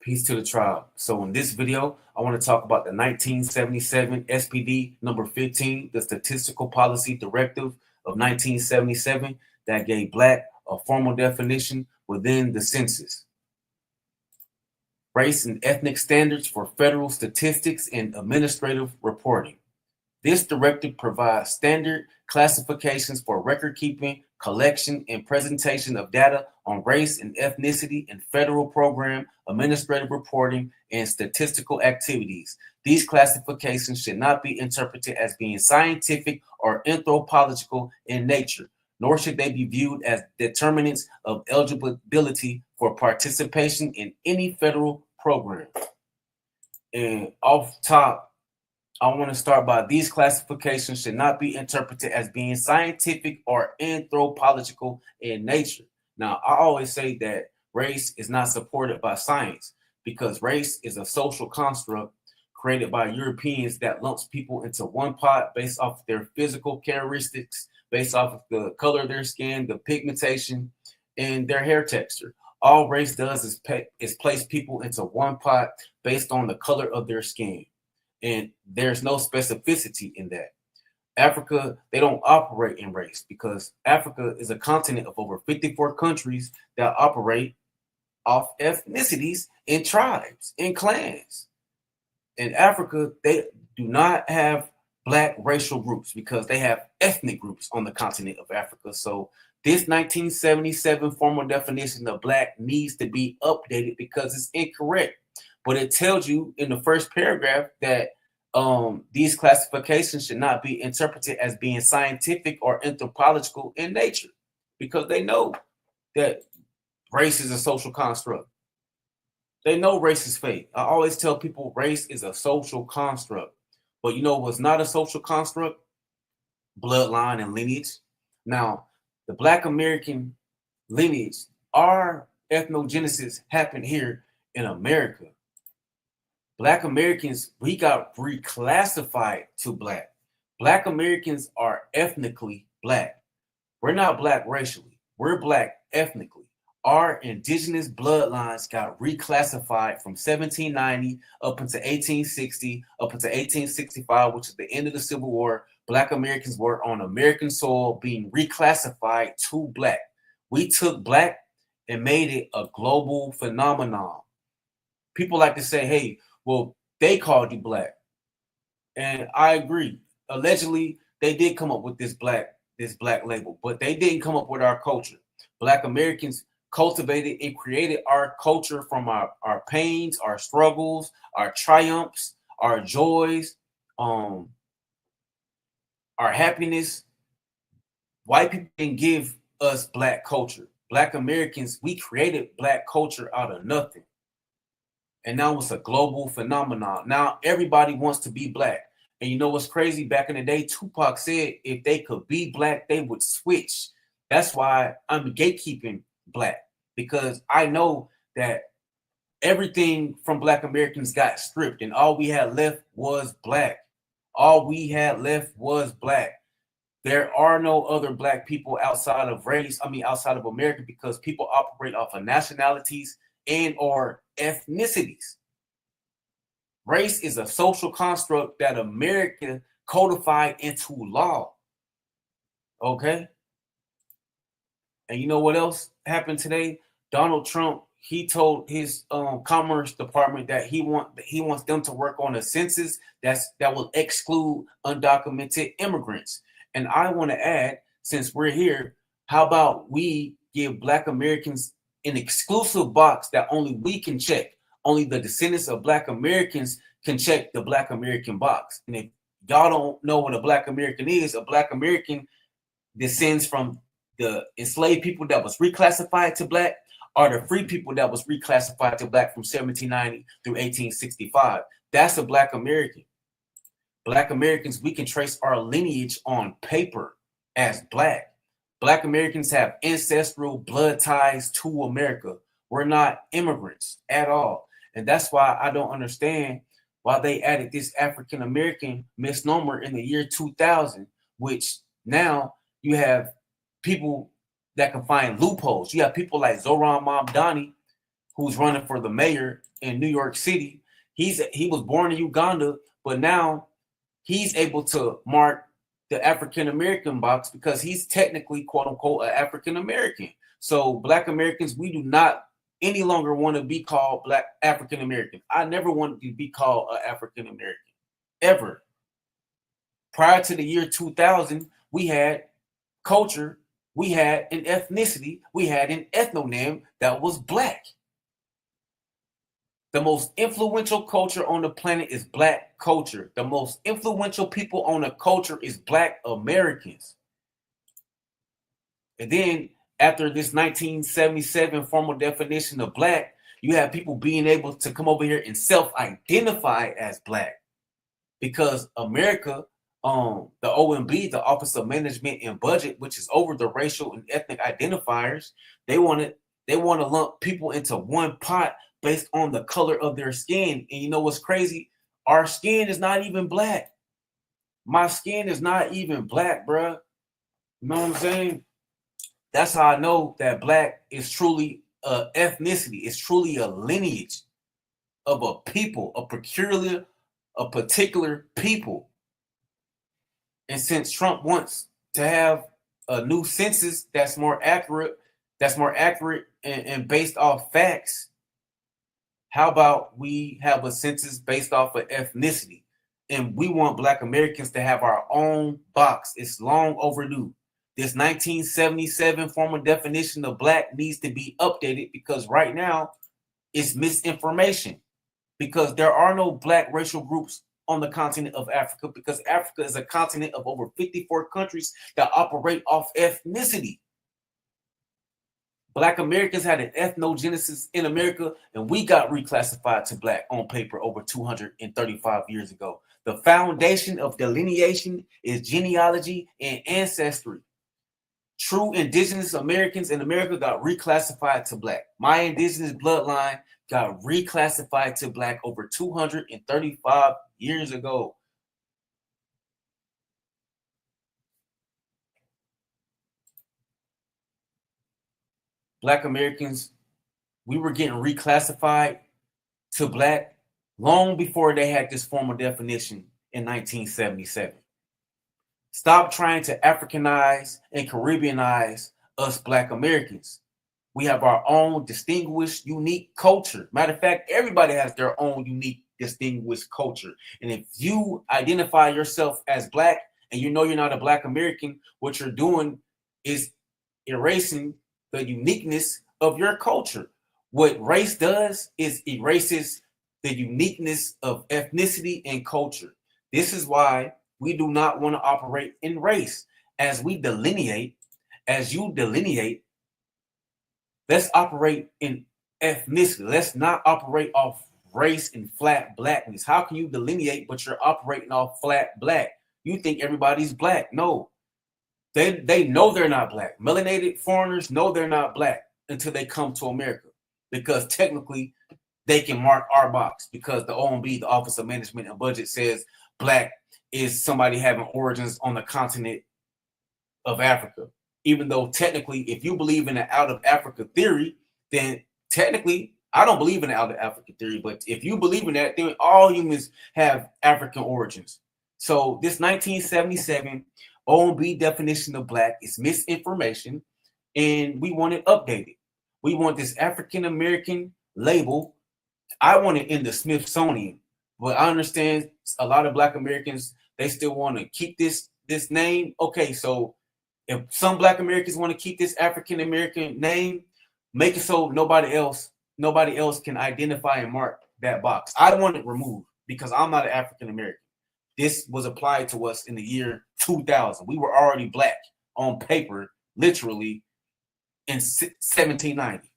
Peace to the tribe. So in this video, I want to talk about the 1977 SPD number 15, the Statistical Policy Directive of 1977 that gave Black a formal definition within the census. Race and ethnic standards for federal statistics and administrative reporting. This directive provides standard classifications for record keeping, collection, and presentation of data on race and ethnicity in federal program, administrative reporting, and statistical activities. These classifications should not be interpreted as being scientific or anthropological in nature, nor should they be viewed as determinants of eligibility for participation in any federal program. And off top, I want to start by these classifications should not be interpreted as being scientific or anthropological in nature. Now, I always say that race is not supported by science because race is a social construct created by Europeans that lumps people into one pot based off their physical characteristics, based off of the color of their skin, the pigmentation, and their hair texture. All race does is place people into one pot based on the color of their skin. And there's no specificity in that. Africa, they don't operate in race because Africa is a continent of over 54 countries that operate off ethnicities and tribes and clans. In Africa, they do not have Black racial groups because they have ethnic groups on the continent of Africa. So this 1977 formal definition of Black needs to be updated because it's incorrect. But it tells you in the first paragraph that these classifications should not be interpreted as being scientific or anthropological in nature because they know that race is a social construct. They know race is fake. I always tell people race is a social construct. But you know what's not a social construct? Bloodline and lineage. Now, the Black American lineage, our ethnogenesis happened here in America. Black Americans, we got reclassified to Black. Black Americans are ethnically Black. We're not Black racially. We're Black ethnically. Our indigenous bloodlines got reclassified from 1790 up into 1860, up into 1865, which is the end of the Civil War. Black Americans were on American soil being reclassified to Black. We took Black and made it a global phenomenon. People like to say, hey, well, they called you Black. And I agree. Allegedly, they did come up with this black label, but they didn't come up with our culture. Black Americans cultivated and created our culture from our pains, our struggles, our triumphs, our joys, our happiness. White people didn't give us Black culture. Black Americans, we created Black culture out of nothing. And now it's a global phenomenon. Now everybody wants to be Black. And you know what's crazy? Back in the day, Tupac said if they could be Black, they would switch. That's why I'm gatekeeping Black, because I know that everything from Black Americans got stripped and all we had left was Black. All we had left was Black. There are no other Black people outside of race, outside of America, because people operate off of nationalities and or ethnicities. Race is a social construct that America codified into law. Okay? And you know what else happened today? Donald Trump, he told his Commerce Department that he wants them to work on a census that will exclude undocumented immigrants. And I want to add, since we're here, how about we give Black Americans an exclusive box that only we can check? Only the descendants of Black Americans can check the Black American box. And if y'all don't know what a Black American is, a Black American descends from the enslaved people that was reclassified to Black, or the free people that was reclassified to Black from 1790 through 1865. That's a Black American. Black Americans, we can trace our lineage on paper as Black. Black Americans have ancestral blood ties to America. We're not immigrants at all. And that's why I don't understand why they added this African American misnomer in the year 2000, which now you have people that can find loopholes. You have people like Zoran Mamdani who's running for the mayor in New York City. He was born in Uganda, but now he's able to mark the African American box because he's technically, quote unquote, an African American. So Black Americans, we do not any longer want to be called Black African American. I never wanted to be called an African American, ever. Prior to the year 2000, we had culture, we had an ethnicity, we had an ethnonym that was Black. The most influential culture on the planet is Black culture. The most influential people on the culture is Black Americans. And then after this 1977 formal definition of Black, you have people being able to come over here and self-identify as Black. Because America, the OMB, the Office of Management and Budget, which is over the racial and ethnic identifiers, they want to lump people into one pot based on the color of their skin. And you know what's crazy? Our skin is not even Black. My skin is not even Black, bruh. You know what I'm saying? That's how I know that Black is truly a ethnicity. It's truly a lineage of a people, a particular people. And since Trump wants to have a new census that's more accurate and based off facts, how about we have a census based off of ethnicity? And we want Black Americans to have our own box. It's long overdue. This 1977 formal definition of Black needs to be updated because right now it's misinformation. Because there are no Black racial groups on the continent of Africa, because Africa is a continent of over 54 countries that operate off ethnicity. Black Americans had an ethnogenesis in America, and we got reclassified to Black on paper over 235 years ago. The foundation of delineation is genealogy and ancestry. True indigenous Americans in America got reclassified to Black. My indigenous bloodline got reclassified to Black over 235 years ago. Black Americans, we were getting reclassified to Black long before they had this formal definition in 1977. Stop trying to Africanize and Caribbeanize us Black Americans. We have our own distinguished, unique culture. Matter of fact, everybody has their own unique, distinguished culture. And if you identify yourself as Black and you know you're not a Black American, what you're doing is erasing the uniqueness of your culture. What race does is erases the uniqueness of ethnicity and culture. This is why we do not want to operate in race. As you delineate, let's operate in ethnicity. Let's not operate off race and flat Blackness. How can you delineate, but you're operating off flat Black? You think everybody's Black. No. They know they're not Black. Melanated foreigners know they're not Black until they come to America, because technically they can mark our box because the OMB, the Office of Management and Budget, says Black is somebody having origins on the continent of Africa. Even though technically, if you believe in the out of Africa theory, then technically, I don't believe in the out of Africa theory, but if you believe in that, then all humans have African origins. So this 1977 OMB definition of Black is misinformation, and we want it updated. We want this African American label. I want it in the Smithsonian, but I understand a lot of Black Americans, they still want to keep this name. Okay, so if some Black Americans want to keep this African American name, make it so nobody else can identify and mark that box. I want it removed because I'm not an African American. This was applied to us in the year 2000. We were already Black on paper, literally, in 1790.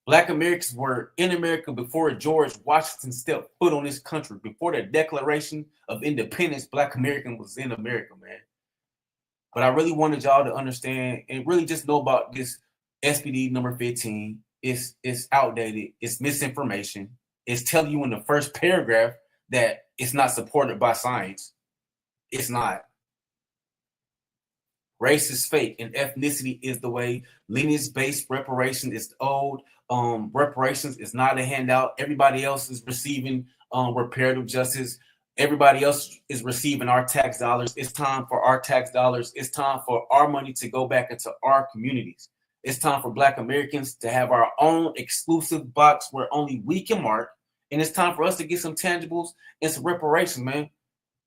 Black Americans were in America before George Washington stepped foot on this country. Before the Declaration of Independence, Black American was in America, man. But I really wanted y'all to understand and really just know about this SPD number 15. It's outdated. It's misinformation. It's telling you in the first paragraph that it's not supported by science. It's not. Race is fake and ethnicity is the way. Lineage-based reparation is old. Reparations is not a handout. Everybody else is receiving reparative justice. Everybody else is receiving our tax dollars. It's time for our tax dollars. It's time for our money to go back into our communities. It's time for Black Americans to have our own exclusive box where only we can mark. And it's time for us to get some tangibles and some reparations, man.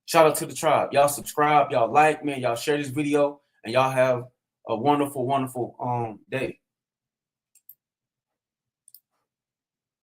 Shout out to the tribe. Y'all subscribe, y'all like, man, y'all share this video, and y'all have a wonderful, wonderful day.